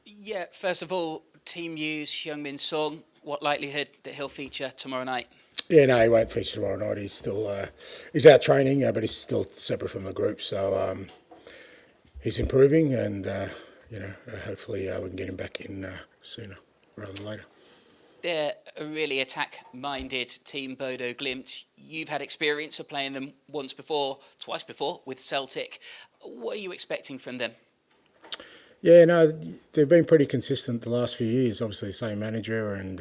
Yeah, first of all, team news, Heung-min Song. What likelihood that he'll feature tomorrow night? Yeah, no, he won't feature tomorrow night. He's still he's out training, but he's still separate from the group. So he's improving, and hopefully we can get him back in sooner rather than later. They're a really attack-minded team, Bodo Glimt. You've had experience of playing them twice before with Celtic. What are you expecting from them? Yeah, no, they've been pretty consistent the last few years. Obviously, the same manager and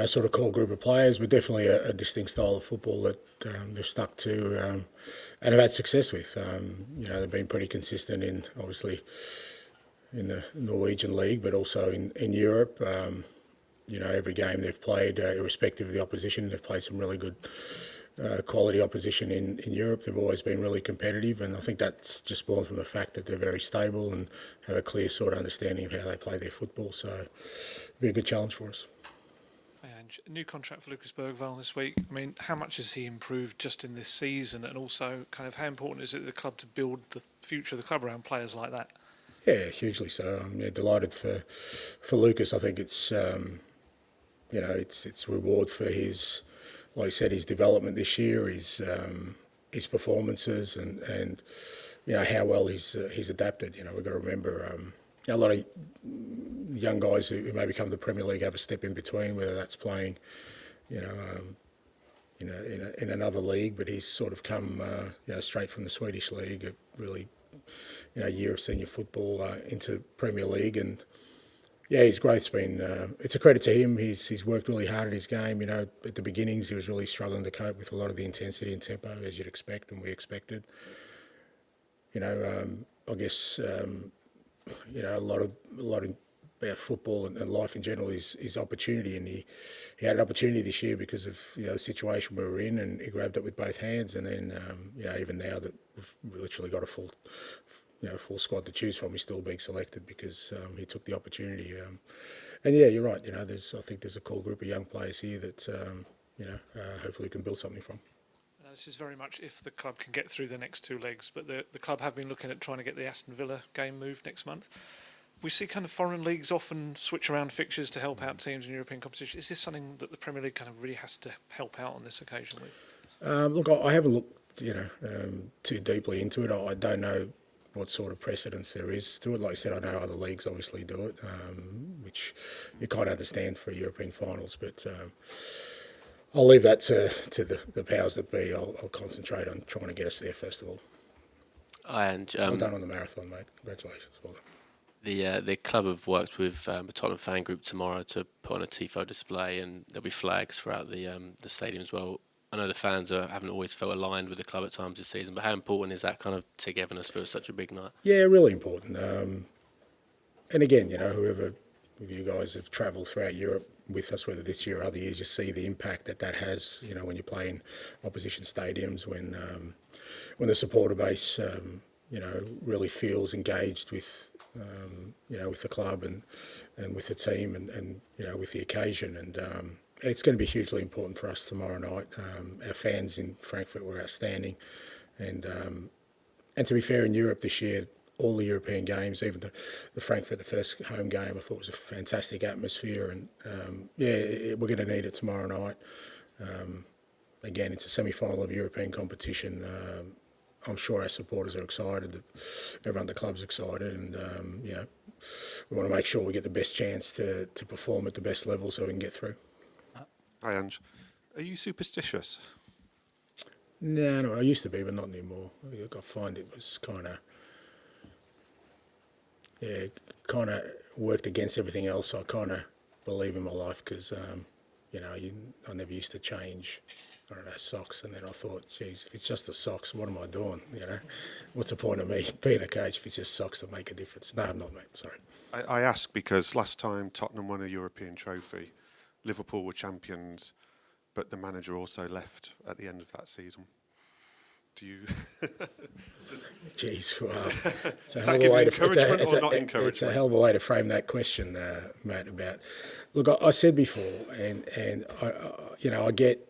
sort of core group of players, but definitely a distinct style of football that they've stuck to and have had success with. They've been pretty consistent obviously in the Norwegian league, but also in Europe. Every game they've played, irrespective of the opposition, they've played some really good quality opposition in Europe. They've always been really competitive, and I think that's just born from the fact that they're very stable and have a clear sort of understanding of how they play their football. So it'll be a good challenge for us. And a new contract for Lucas Bergvall this week. I mean, how much has he improved just in this season, and also kind of how important is it to the club to build the future of the club around players like that? Yeah, hugely so. I'm delighted for Lucas. I think it's it's reward for his, like I said, his development this year, his performances, and how well he's adapted. We've got to remember a lot of young guys who may become the Premier League have a step in between, whether that's playing, in another league, but he's sort of come straight from the Swedish league, a really year of senior football into Premier League, and yeah, his growth's been, it's a credit to him. He's worked really hard at his game. At the beginnings, he was really struggling to cope with a lot of the intensity and tempo, as you'd expect and we expected. I guess, a lot about football and life in general is opportunity. And he had an opportunity this year because of, the situation we were in, and he grabbed it with both hands. And then, even now that we've literally got a full squad to choose from, he's still being selected because he took the opportunity. And yeah, you're right. I think there's a core group of young players here that hopefully we can build something from. This is very much if the club can get through the next two legs, but the club have been looking at trying to get the Aston Villa game moved next month. We see kind of foreign leagues often switch around fixtures to help out teams in European competition. Is this something that the Premier League kind of really has to help out on this occasion with? Look, I haven't looked too deeply into it. I don't know what sort of precedence there is to it. Like I said, I know other leagues obviously do it, which you can't understand for European finals, but I'll leave that to the powers that be. I'll concentrate on trying to get us there first of all. And well done on the marathon, mate. Congratulations. Well done. The club have worked with the Tottenham fan group tomorrow to put on a tifo display, and there'll be flags throughout the stadium as well. I know the fans haven't always felt aligned with the club at times this season, but how important is that kind of togetherness for such a big night? Yeah, really important. And again, whoever of you guys have travelled throughout Europe with us, whether this year or other years, you see the impact that has, when you play in opposition stadiums, when the supporter base, really feels engaged with, with the club and with the team and with the occasion. And it's going to be hugely important for us tomorrow night. Our fans in Frankfurt were outstanding, and to be fair, in Europe this year, all the European games, even the Frankfurt, the first home game, I thought was a fantastic atmosphere, and we're going to need it tomorrow night. Again, it's a semi-final of European competition. I'm sure our supporters are excited. Everyone at the club's excited, and we want to make sure we get the best chance to perform at the best level so we can get through. Hi, Ange. Are you superstitious? No, I used to be, but not anymore. I find it was kind of worked against everything else. I kind of believe in my life because, I never used to change, socks. And then I thought, geez, if it's just the socks, what am I doing? What's the point of me being a coach if it's just socks that make a difference? No, I'm not, mate. Sorry. I ask because last time Tottenham won a European trophy, Liverpool were champions, but the manager also left at the end of that season. Do you? Jeez, well, it's a Does hell that of a give way you to encouragement or not encouragement? It's a hell of a way to frame that question, Matt. About look, I said before, and I get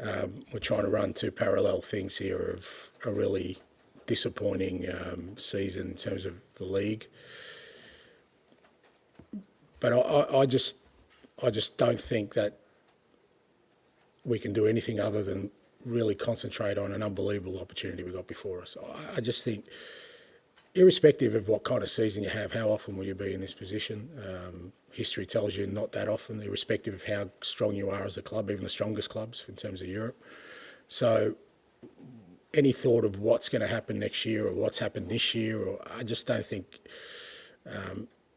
we're trying to run two parallel things here of a really disappointing season in terms of the league. But I just don't think that we can do anything other than really concentrate on an unbelievable opportunity we got before us. I just think, irrespective of what kind of season you have, how often will you be in this position? History tells you not that often, irrespective of how strong you are as a club, even the strongest clubs in terms of Europe. So any thought of what's going to happen next year or what's happened this year, or I just don't think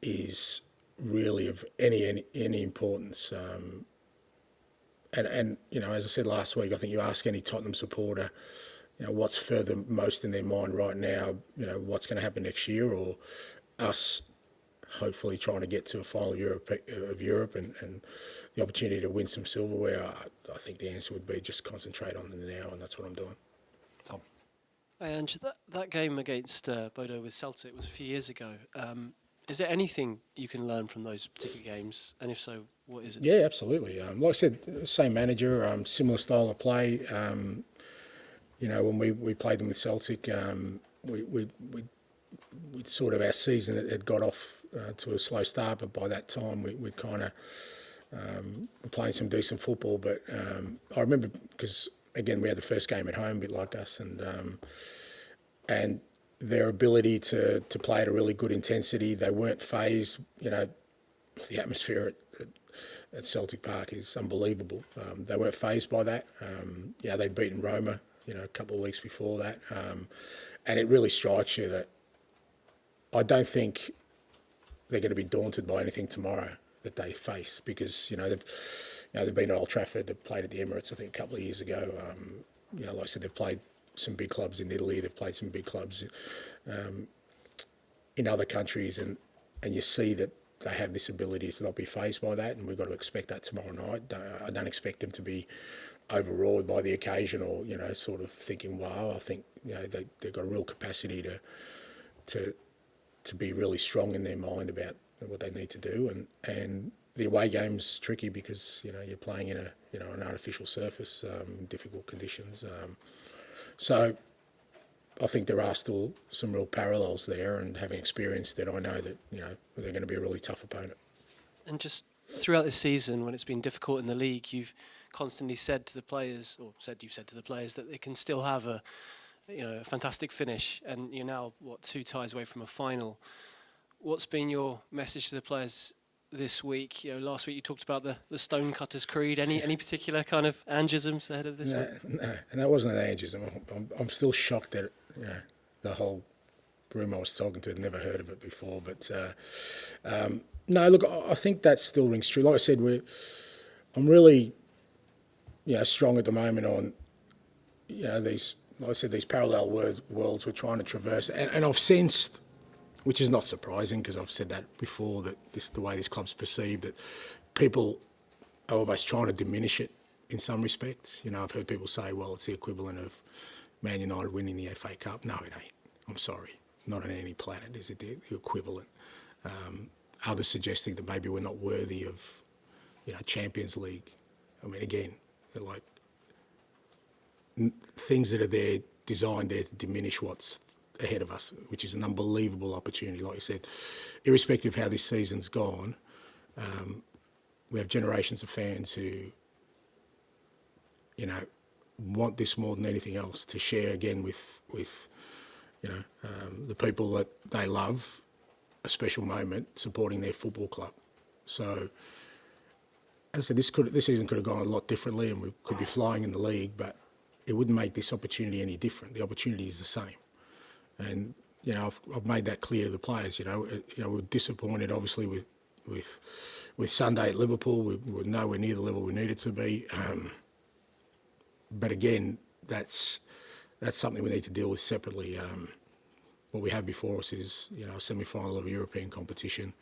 is really of any importance. And you know, as I said last week, I think you ask any Tottenham supporter, you know, what's further most in their mind right now, you know, what's going to happen next year, or us hopefully trying to get to a final of Europe and the opportunity to win some silverware. I think the answer would be just concentrate on the now, and that's what I'm doing. Tom. Hey, Ange, that game against Bodo with Celtic was a few years ago. Is there anything you can learn from those particular games? And if so, what is it? Yeah, absolutely. Like I said, same manager, similar style of play. You know, when we played them with Celtic, we'd sort of, our season had got off to a slow start, but by that time we'd kind of were playing some decent football. But I remember, because again we had the first game at home, a bit like us, and their ability to play at a really good intensity. They weren't phased. You know, the atmosphere at Celtic Park is unbelievable. They weren't phased by that. Yeah, they'd beaten Roma, you know, a couple of weeks before that, and it really strikes you that I don't think they're going to be daunted by anything tomorrow that they face, because they've been at Old Trafford, they've played at the Emirates I think a couple of years ago. You know, like I said, they've played some big clubs in Italy, they've played some big clubs in other countries, and you see that they have this ability to not be fazed by that, and we've got to expect that tomorrow night. I don't expect them to be overawed by the occasion, or, you know, sort of thinking, wow. I think, you know, they've got a real capacity to be really strong in their mind about what they need to do, and the away game's tricky because, you know, you're playing in an artificial surface, difficult conditions. So I think there are still some real parallels there, and having experienced it, I know that, you know, they're going to be a really tough opponent. And just throughout this season, when it's been difficult in the league, you've constantly said to the players, that they can still have a fantastic finish, and you're now 2 ties away from a final. What's been your message to the players this week? You know, last week you talked about the Stonecutters Creed. Any particular kind of angisms ahead of this week? No, and that wasn't an angism. I'm still shocked that, you know, the whole room I was talking to had never heard of it before. But no, look, I think that still rings true. Like I said, I'm really, you know, strong at the moment on, you know, these parallel worlds we're trying to traverse, and I've sensed, which is not surprising because I've said that before, that the way this club's perceived, that people are almost trying to diminish it in some respects. You know, I've heard people say, well, it's the equivalent of Man United winning the FA Cup. No, it ain't. I'm sorry. Not on any planet is it the equivalent. Others suggesting that maybe we're not worthy of, you know, Champions League. I mean, again, they're like things that are there, designed there to diminish what's ahead of us, which is an unbelievable opportunity. Like you said, irrespective of how this season's gone, we have generations of fans who, you know, want this more than anything else, to share again with you know, the people that they love, a special moment supporting their football club. So, as I said, this season could have gone a lot differently, and we could be flying in the league, but it wouldn't make this opportunity any different. The opportunity is the same. And, you know, I've made that clear to the players. You know, we're disappointed, obviously, with Sunday at Liverpool. We were nowhere near the level we needed to be. But again, that's something we need to deal with separately. What we have before us is, you know, a semi-final of a European competition,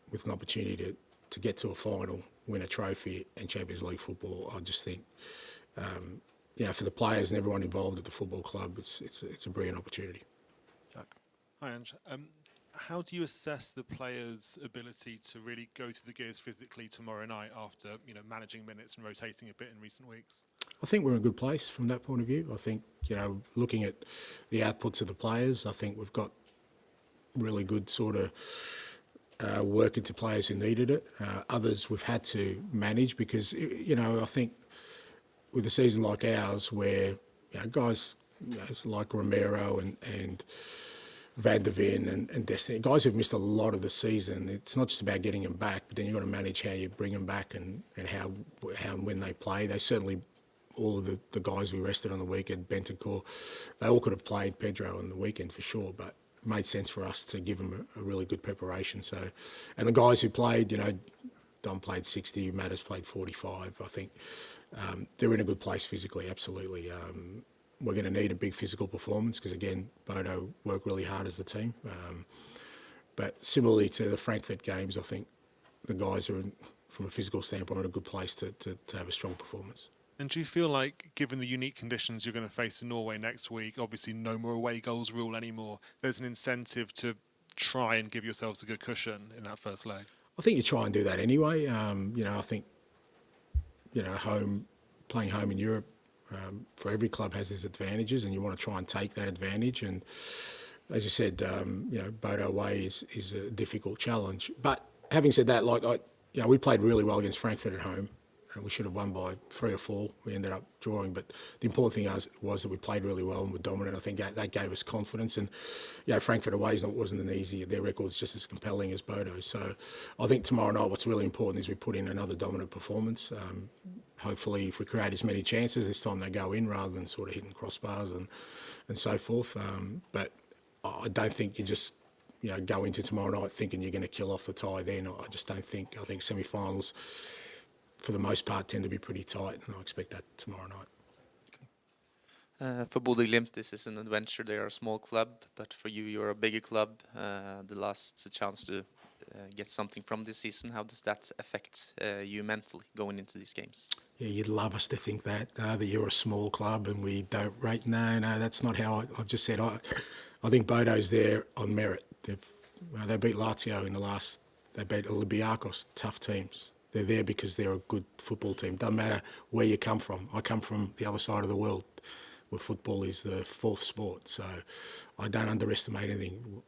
with an opportunity to get to a final, win a trophy, and Champions League football. I just think, you know, for the players and everyone involved at the football club, it's a brilliant opportunity. Jack. Hi, Ange. How do you assess the players' ability to really go through the gears physically tomorrow night after, you know, managing minutes and rotating a bit in recent weeks? I think we're in a good place from that point of view. I think, you know, looking at the outputs of the players, I think we've got really good sort of work into players who needed it. Others we've had to manage because, I think with a season like ours where guys like Romero and Van der Ven and Destiny, guys who've missed a lot of the season, it's not just about getting them back, but then you've got to manage how you bring them back and how and when they play. They certainly, all of the guys we rested on the weekend, Bentancur, they all could have played Pedro on the weekend for sure, but it made sense for us to give them a really good preparation. So, and the guys who played, Don played 60, Mattis played 45. I think they're in a good place physically, absolutely. We're going to need a big physical performance because, again, Bodo worked really hard as a team. But similarly to the Frankfurt games, I think the guys are, from a physical standpoint, in a good place to have a strong performance. And do you feel like, given the unique conditions you're going to face in Norway next week, obviously no more away goals rule anymore, there's an incentive to try and give yourselves a good cushion in that first leg? I think you try and do that anyway. I think, playing home in Europe, for every club has its advantages, and you want to try and take that advantage. And as you said, Bodo away is a difficult challenge. But having said that, we played really well against Frankfurt at home. We should have won by 3 or 4. We ended up drawing, but the important thing was that we played really well and were dominant. I think that gave us confidence. And Frankfurt away wasn't an easy. Their record's just as compelling as Bodo's. So I think tomorrow night, what's really important is we put in another dominant performance. Hopefully, if we create as many chances this time, they go in rather than sort of hitting crossbars and so forth. But I don't think you just go into tomorrow night thinking you're going to kill off the tie. Then I just don't think. I think semi-finals, for the most part, tend to be pretty tight, and I expect that tomorrow night. For Bodo Glimt, this is an adventure. They are a small club, but for you, you're a bigger club. The last chance to get something from this season. How does that affect you mentally going into these games? Yeah, you'd love us to think that you're a small club and we don't rate. No, that's not how I've just said. I think Bodo's there on merit. They beat Lazio in the last. They beat Olympiacos, tough teams. They're there because they're a good football team. Doesn't matter where you come from. I come from the other side of the world, where football is the fourth sport. So I don't underestimate anything.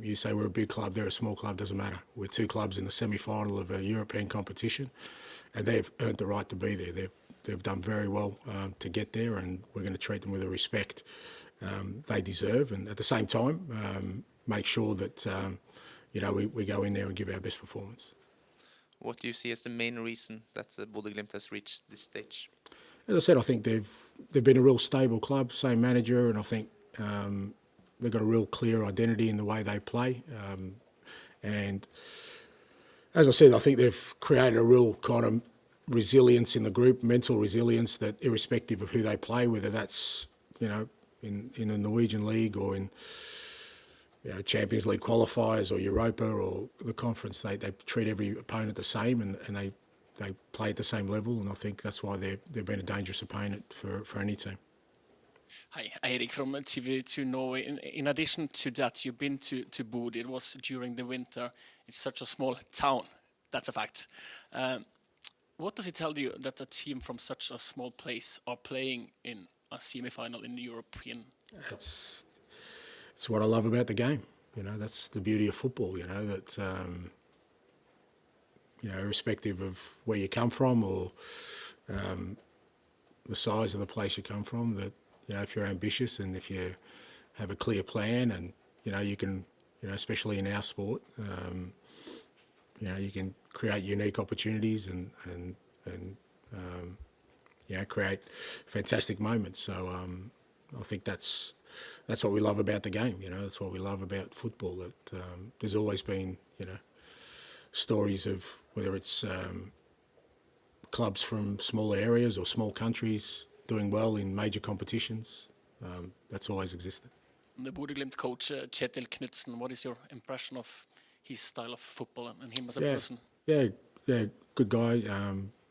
You say we're a big club, they're a small club, doesn't matter. We're 2 clubs in the semi-final of a European competition, and they've earned the right to be there. They've done very well to get there, and we're going to treat them with the respect they deserve. And at the same time, make sure that we go in there and give our best performance. What do you see as the main reason that Bodo Glimt has reached this stage? As I said, I think they've been a real stable club, same manager, and I think they've got a real clear identity in the way they play. And as I said, I think they've created a real kind of resilience in the group, mental resilience, that irrespective of who they play, whether that's in the Norwegian league or in Champions League qualifiers or Europa or the conference, they treat every opponent the same and they play at the same level, and I think that's why they've been a dangerous opponent for any team. Hi, Eirik from TV2 Norway. In addition to that, you've been to Bodo. It was during the winter. It's such a small town. That's a fact. What does it tell you that a team from such a small place are playing in a semi-final in the European Cup? It's what I love about the game. That's the beauty of football. That irrespective of where you come from or the size of the place you come from, that if you're ambitious and if you have a clear plan, and you can, especially in our sport, you can create unique opportunities and create fantastic moments. So I think that's what we love about the game. That's what we love about football. That there's always been stories of whether it's clubs from small areas or small countries doing well in major competitions. That's always existed. The Bodo Glimt coach, Kjetil Knutsen, what is your impression of his style of football and him as a person? Yeah, good guy.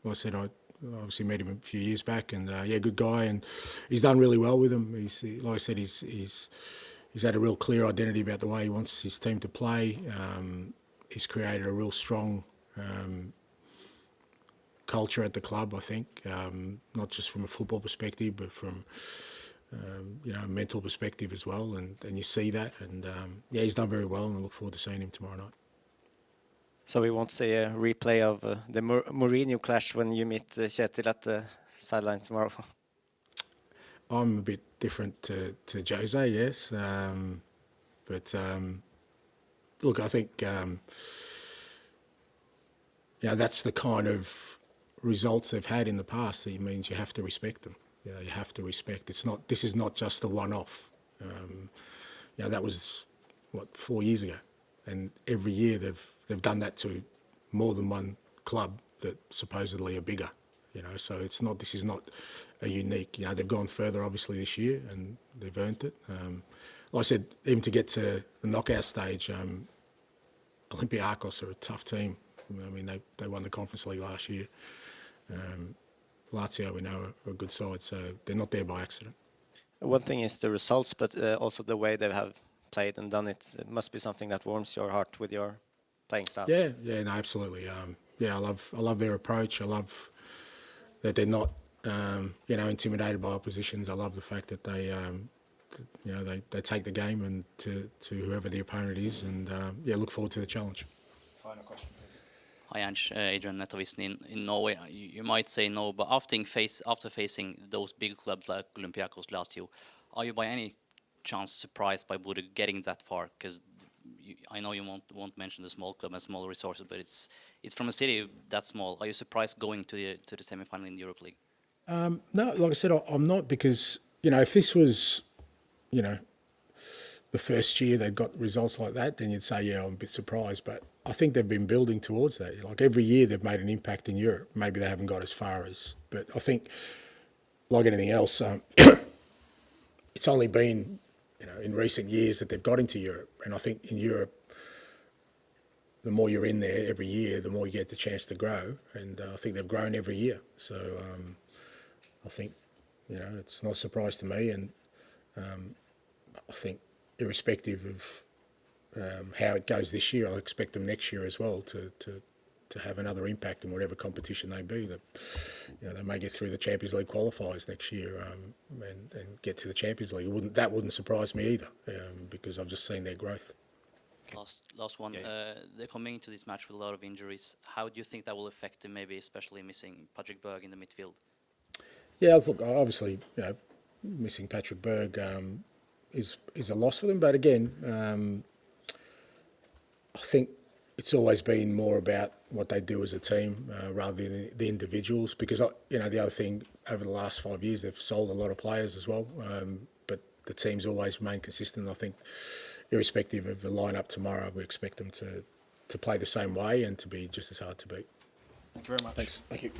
Like I said, I obviously met him a few years back, and good guy, and he's done really well with him. Like I said, he's had a real clear identity about the way he wants his team to play. He's created a real strong culture at the club, I think, not just from a football perspective, but from a mental perspective as well. And you see that, and he's done very well, and I look forward to seeing him tomorrow night. So we won't see a replay of the Mourinho clash when you meet Kjetil at the sideline tomorrow. I'm a bit different to Jose, yes. But look, I think that's the kind of results they've had in the past. It means you have to respect them. You have to respect. This is not just a one-off. That was 4 years ago, and every year they've done that to more than one club that supposedly are bigger. So this is not a unique. They've gone further obviously this year, and they've earned it. Like I said, even to get to the knockout stage, Olympiacos are a tough team. I mean, they won the Conference League last year. Lazio, we know, are a good side, so they're not there by accident. One thing is the results, but also the way they have played and done it. It must be something that warms your heart with your playing style. Yeah, no, absolutely. I love their approach. I love that they're not, intimidated by oppositions. I love the fact that they take the game and to whoever the opponent is, and look forward to the challenge. Final question, please. Hi Ange, Adrian Netavisen in Norway. You might say no, but after facing those big clubs like Olympiacos, Lazio, are you by any chance surprised by Bodo getting that far? Because I know you won't mention the small club and small resources, but it's from a city that small. Are you surprised going to the semi-final in the Europa League? No, like I said, I'm not, because if this was, the first year they got results like that, then you'd say, yeah, I'm a bit surprised. But I think they've been building towards that. Like every year they've made an impact in Europe. Maybe they haven't got as far as, but I think, like anything else, it's only been, in recent years that they've got into Europe. And I think in Europe, the more you're in there every year, the more you get the chance to grow. And I think they've grown every year. So I think, it's not a surprise to me. And I think irrespective of how it goes this year, I expect them next year as well to have another impact in whatever competition they be. That they may get through the Champions League qualifiers next year and get to the Champions League. That wouldn't surprise me either, because I've just seen their growth. Last one. They're coming into this match with a lot of injuries. How do you think that will affect them? Maybe especially missing Patrick Berg in the midfield. Yeah, look, obviously, missing Patrick Berg is a loss for them. But again, I think it's always been more about what they do as a team rather than the individuals. Because the other thing, over the last 5 years, they've sold a lot of players as well. But the team's always remained consistent. I think, irrespective of the lineup tomorrow, we expect them to play the same way and to be just as hard to beat. Thank you very much. Thanks. Thank you.